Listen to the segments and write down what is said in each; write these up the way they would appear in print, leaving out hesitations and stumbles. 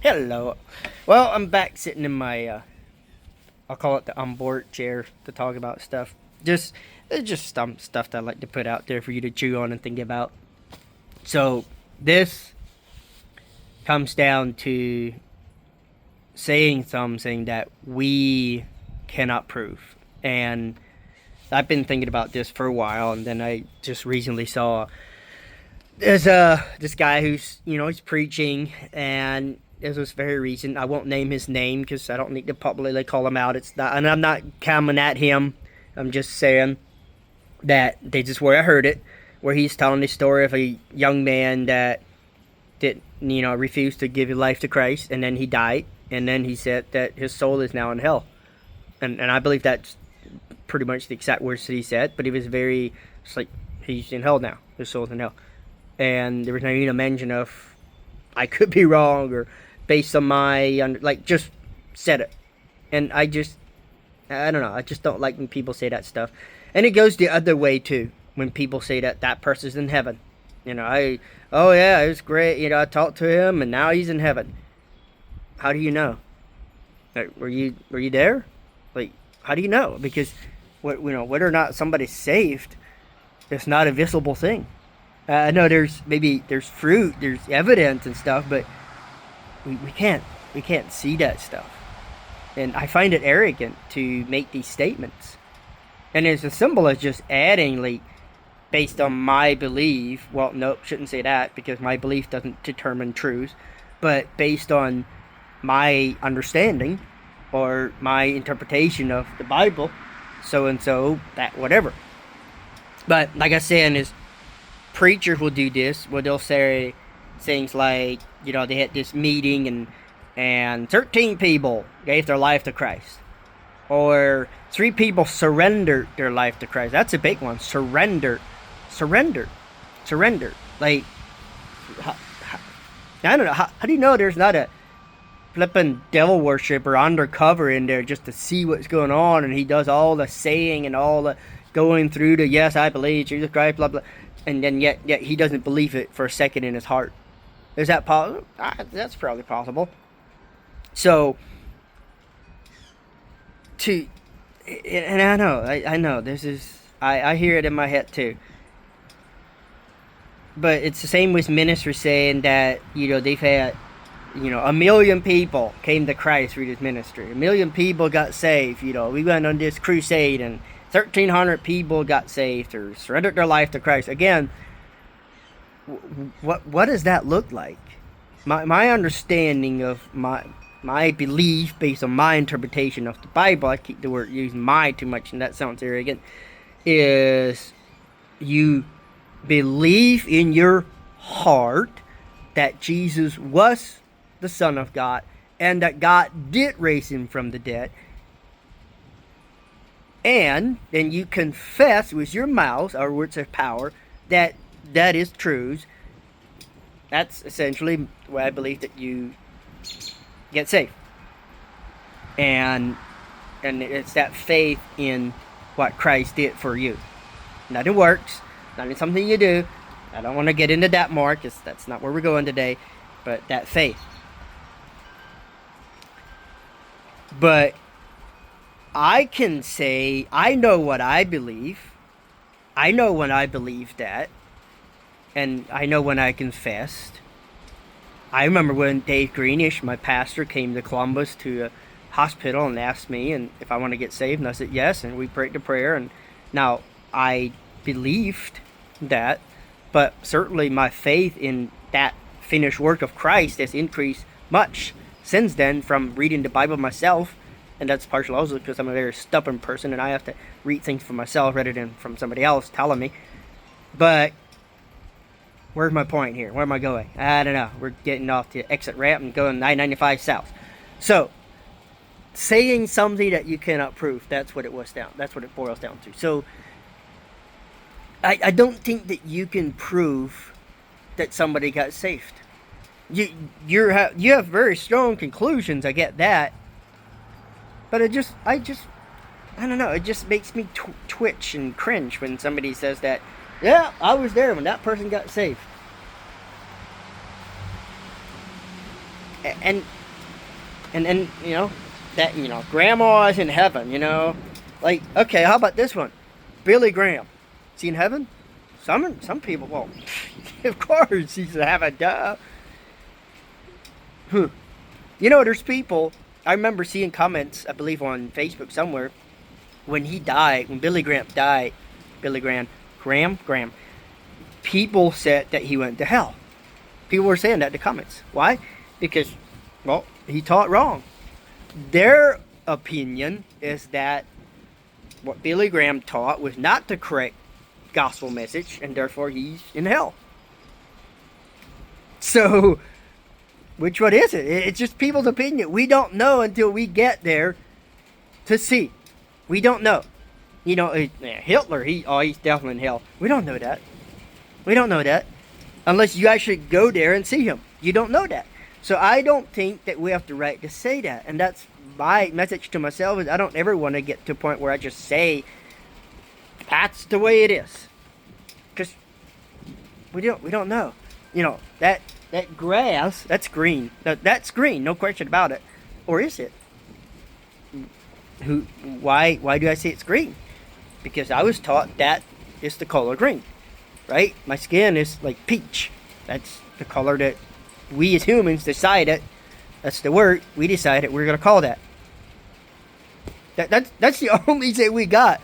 Hello. Well, I'm back sitting in my, I'll call it the onboard chair to talk about stuff. It's just some stuff that I like to put out there for you to chew on and think about. So, this comes down to saying something that we cannot prove. And I've been thinking about this for a while, and then I just recently saw there's this guy who's he's preaching, and this was very recent. I won't name his name because I don't need to publicly call him out. It's not, and I'm not coming at him. I'm just saying that they just where I heard it, where he's telling the story of a young man that did refused to give his life to Christ, and then he died, and then he said that his soul is now in hell, and I believe that's pretty much the exact words that he said. But he was very, it's like he's in hell now. His soul's in hell, and there was no even mention of I could be wrong or based on my like just said it, and I don't know. I just don't like when people say that stuff, and it goes the other way too. When people say that that person's in heaven, oh yeah, it was great. I talked to him, and now he's in heaven. How do you know? Like, were you there? Like, how do you know? Because whether or not somebody's saved, it's not a visible thing. I know there's fruit, there's evidence and stuff, but we can't see that stuff. And I find it arrogant to make these statements. And it's as simple as just adding, like, based on my belief. Well, nope, shouldn't say that because my belief doesn't determine truth. But based on my understanding or my interpretation of the Bible, so and so, that whatever. But like I said, is preachers will do this, where they'll say things like, they had this meeting and 13 people gave their life to Christ, or 3 people surrendered their life to Christ. That's a big one. Surrender. Like, I don't know. How do you know there's not a flipping devil worshiper undercover in there just to see what's going on, and he does all the saying and all the going through the yes, I believe Jesus Christ, blah blah, and then yet he doesn't believe it for a second in his heart. Is that possible? That's probably possible. So, and I know this is, I hear it in my head too. But it's the same with ministers saying that they've had 1 million people came to Christ through this ministry. 1 million people got saved. We went on this crusade and 1,300 people got saved or surrendered their life to Christ. Again, what does that look like? My understanding of my belief based on my interpretation of the Bible, I keep the word using my too much and that sounds arrogant, is you believe in your heart that Jesus was the Son of God and that God did raise him from the dead, and then you confess with your mouth, or words of power, that that is true. That's essentially where I believe that you get saved. And it's that faith in what Christ did for you. Not in works, not in something you do. I don't want to get into that more because that's not where we're going today. But that faith. But I can say I know what I believe. I know when I believe that. And I know when I confessed. I remember when Dave Greenish, my pastor, came to Columbus to a hospital and asked me and if I want to get saved, and I said yes, and we prayed the prayer. And now I believed that, but certainly my faith in that finished work of Christ has increased much since then from reading the Bible myself. And that's partially also because I'm a very stubborn person and I have to read things for myself rather than from somebody else telling me. But where's my point here? Where am I going? I don't know. We're getting off the exit ramp and going 995 south. So, saying something that you cannot prove, that's what it boils down to. So, I don't think that you can prove that somebody got saved. You have very strong conclusions, I get that. But I don't know, it just makes me twitch and cringe when somebody says that, yeah, I was there when that person got saved. and and you know that grandma's in heaven. Like, okay, how about this one? Billy Graham, is he in heaven? Some people, well, of course he's in heaven. Duh. There's people. I remember seeing comments, I believe on Facebook somewhere, when Billy Graham died. Graham. People said that he went to hell. People were saying that in the comments. Why? Because, well, he taught wrong. Their opinion is that what Billy Graham taught was not the correct gospel message, and therefore he's in hell. So, which one is it? It's just people's opinion. We don't know until we get there to see. We don't know. Hitler, he's definitely in hell. We don't know that. We don't know that. Unless you actually go there and see him. You don't know that. So I don't think that we have the right to say that. And that's my message to myself, is I don't ever want to get to a point where I just say that's the way it is. Because we don't know. That grass, that's green. That's green, no question about it. Or is it? Why do I say it's green? Because I was taught that is the color green. Right? My skin is like peach. That's the color that we as humans decided. That's the word we decided we're gonna call that. That's the only thing we got.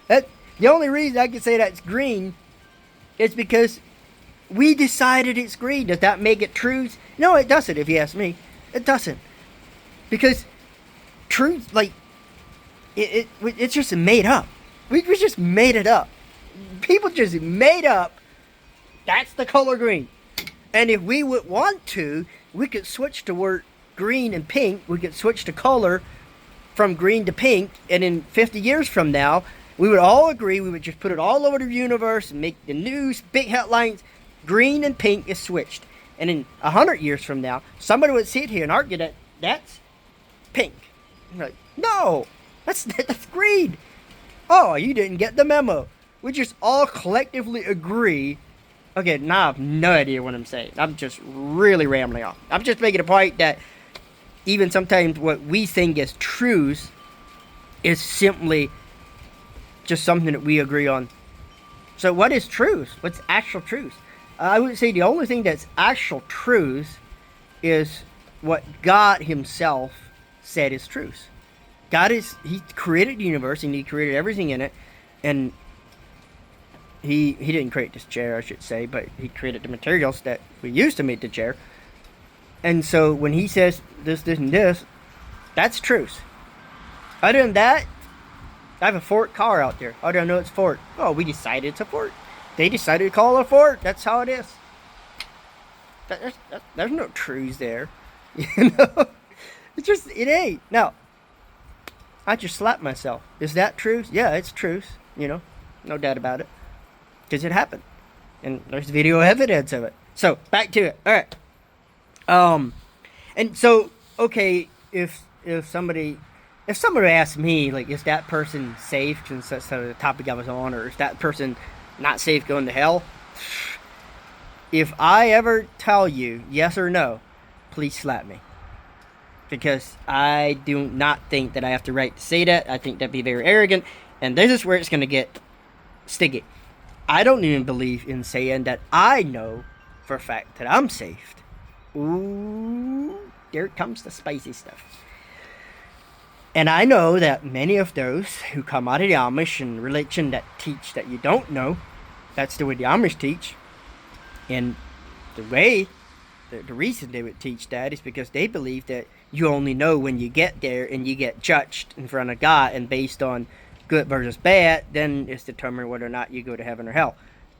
The only reason I can say that's green is because we decided it's green. Does that make it truth? No, it doesn't. If you ask me, it doesn't. Because truth, like it's just made up. We just made it up. People just made up that's the color green. And if we would want to, we could switch the word green and pink. We could switch the color from green to pink, and in 50 years from now, we would all agree. We would just put it all over the universe and make the news, big headlines, green and pink is switched. And in 100 years from now, somebody would sit here and argue that that's pink. I'm like, no, that's green. Oh, you didn't get the memo. We just all collectively agree. Okay, now I have no idea what I'm saying. I'm just really rambling off. I'm just making a point that even sometimes what we think is truth is simply just something that we agree on. So what is truth? What's actual truth? I would say the only thing that's actual truth is what God himself said is truth. He created the universe and he created everything in it, and he didn't create this chair, I should say, but he created the materials that we use to make the chair. And so when he says this, and this, that's truth. Other than that, I have a Ford car out there. How do I know it's Ford? Oh, we decided it's a Ford. They decided to call it a Ford. That's how it is. There's no truth there. It ain't. Now, I just slapped myself. Is that truth? Yeah, it's truth. No doubt about it. Because it happened. And there's video evidence of it. So, back to it. Alright. And so, okay, if somebody asks me, like, is that person safe, since that's the topic I was on, or is that person not safe going to hell? If I ever tell you yes or no, please slap me. Because I do not think that I have the right to say that. I think that'd be very arrogant. And this is where it's going to get sticky. I don't even believe in saying that I know for a fact that I'm saved. Ooh, there comes the spicy stuff. And I know that many of those who come out of the Amish and religion that teach that you don't know, that's the way the Amish teach. And the reason they would teach that is because they believe that you only know when you get there and you get judged in front of God, and based on good versus bad, then it's determined whether or not you go to heaven or hell.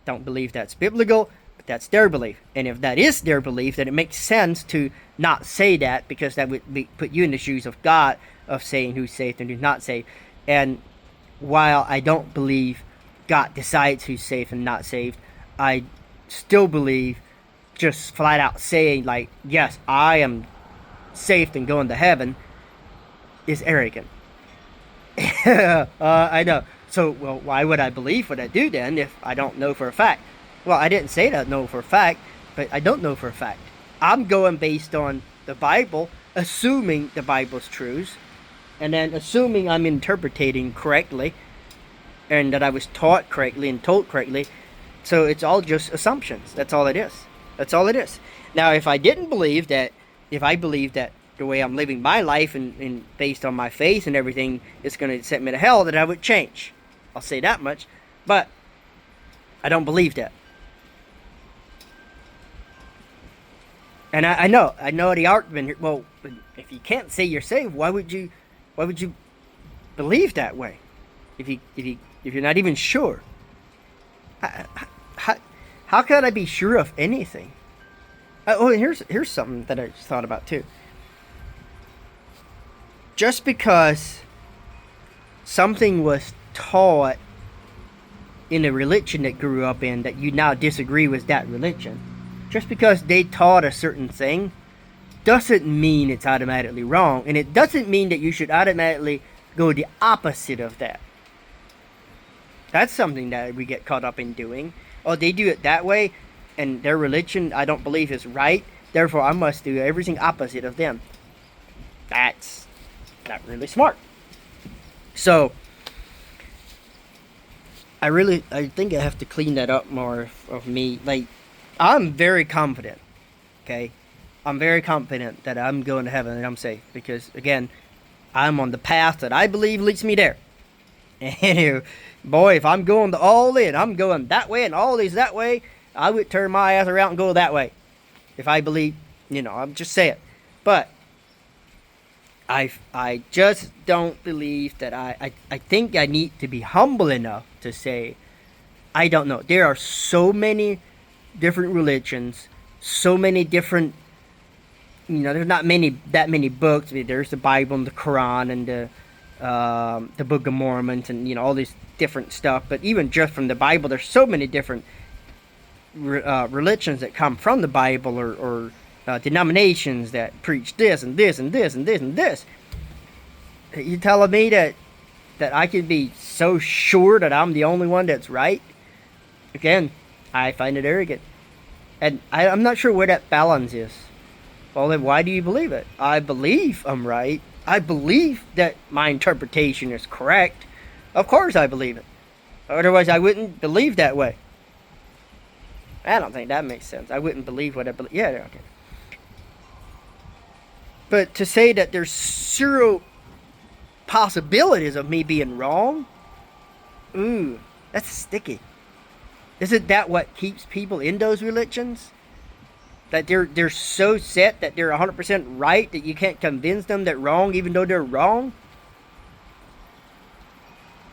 Don't believe that's biblical, but that's their belief. And if that is their belief, then it makes sense to not say that, because that would put you in the shoes of God of saying who's saved and who's not saved. And while I don't believe God decides who's saved and not saved, I still believe just flat out saying, like, yes, I am saved and going to heaven is arrogant. I know. So, well, why would I believe what I do then if I don't know for a fact? Well, I didn't say that I know for a fact, but I don't know for a fact. I'm going based on the Bible, assuming the Bible's truths, and then assuming I'm interpreting correctly, and that I was taught correctly and told correctly. So it's all just assumptions. That's all it is. That's all it is. Now, if I didn't believe that, if I believed that the way I'm living my life and based on my faith and everything is going to send me to hell, then I would change. I'll say that much. But I don't believe that. And I know the argument here. Well, if you can't say you're saved, why would you believe that way? If you're not even sure, how could I be sure of anything? Oh, and here's something that I just thought about too. Just because something was taught in a religion that grew up in that you now disagree with that religion, just because they taught a certain thing, doesn't mean it's automatically wrong, and it doesn't mean that you should automatically go the opposite of that. That's something that we get caught up in doing. Oh, they do it that way, and their religion I don't believe is right, therefore I must do everything opposite of them. That's not really smart. So I think I have to clean that up more of me. Like, I'm very confident, okay? I'm very confident that I'm going to heaven and I'm safe, because again, I'm on the path that I believe leads me there. And boy, if I'm going all in, I'm going that way and all these that way, I would turn my ass around and go that way. If I believe, I'm just saying. But I just don't believe that I think I need to be humble enough to say, I don't know. There are so many different religions, so many different, there's not that many books. I mean, there's the Bible and the Quran and the Book of Mormon and, all this different stuff. But even just from the Bible, there's so many different religions that come from the Bible, or denominations that preach this and this and this and this and this. You telling me that I could be so sure that I'm the only one that's right? Again, I find it arrogant. And I'm not sure where that balance is. Well, then why do you believe it? I believe I'm right. I believe that my interpretation is correct. Of course I believe it. Otherwise I wouldn't believe that way. I don't think that makes sense. I wouldn't believe what I believe. Yeah, okay. But to say that there's zero possibilities of me being wrong, ooh, that's sticky. Isn't that what keeps people in those religions? That they're so set that they're 100% right that you can't convince them that wrong even though they're wrong?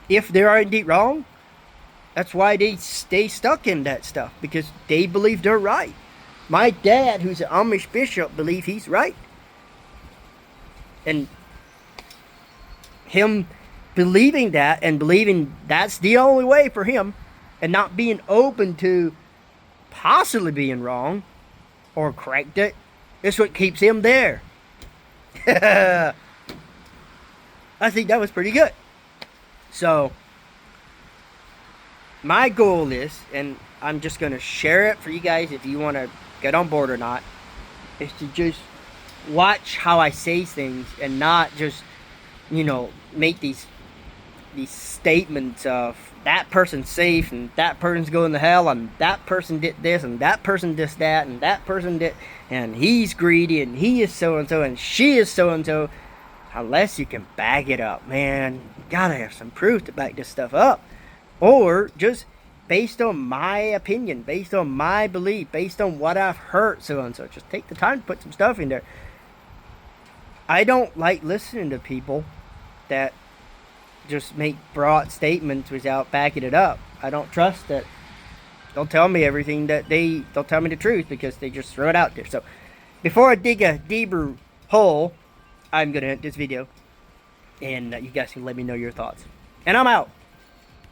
If they are indeed wrong, that's why they stay stuck in that stuff, because they believe they're right. My dad, who's an Amish bishop, believes he's right. And him believing that and believing that's the only way for him, and not being open to possibly being wrong or correct it, is what keeps him there. I think that was pretty good. So my goal is, and I'm just going to share it for you guys if you want to get on board or not, is to just watch how I say things and not just, make these statements of that person's safe and that person's going to hell and that person did this and that person did that and that person did, and he's greedy and he is so-and-so and she is so-and-so, unless you can back it up, man. You gotta have some proof to back this stuff up. Or just based on my opinion, based on my belief, based on what I've heard, so-and-so. Just take the time to put some stuff in there. I don't like listening to people that just make broad statements without backing it up. I don't trust that they'll tell me everything that they'll tell me the truth, because they just throw it out there. So before I dig a deeper hole, I'm going to end this video, and you guys can let me know your thoughts. And I'm out.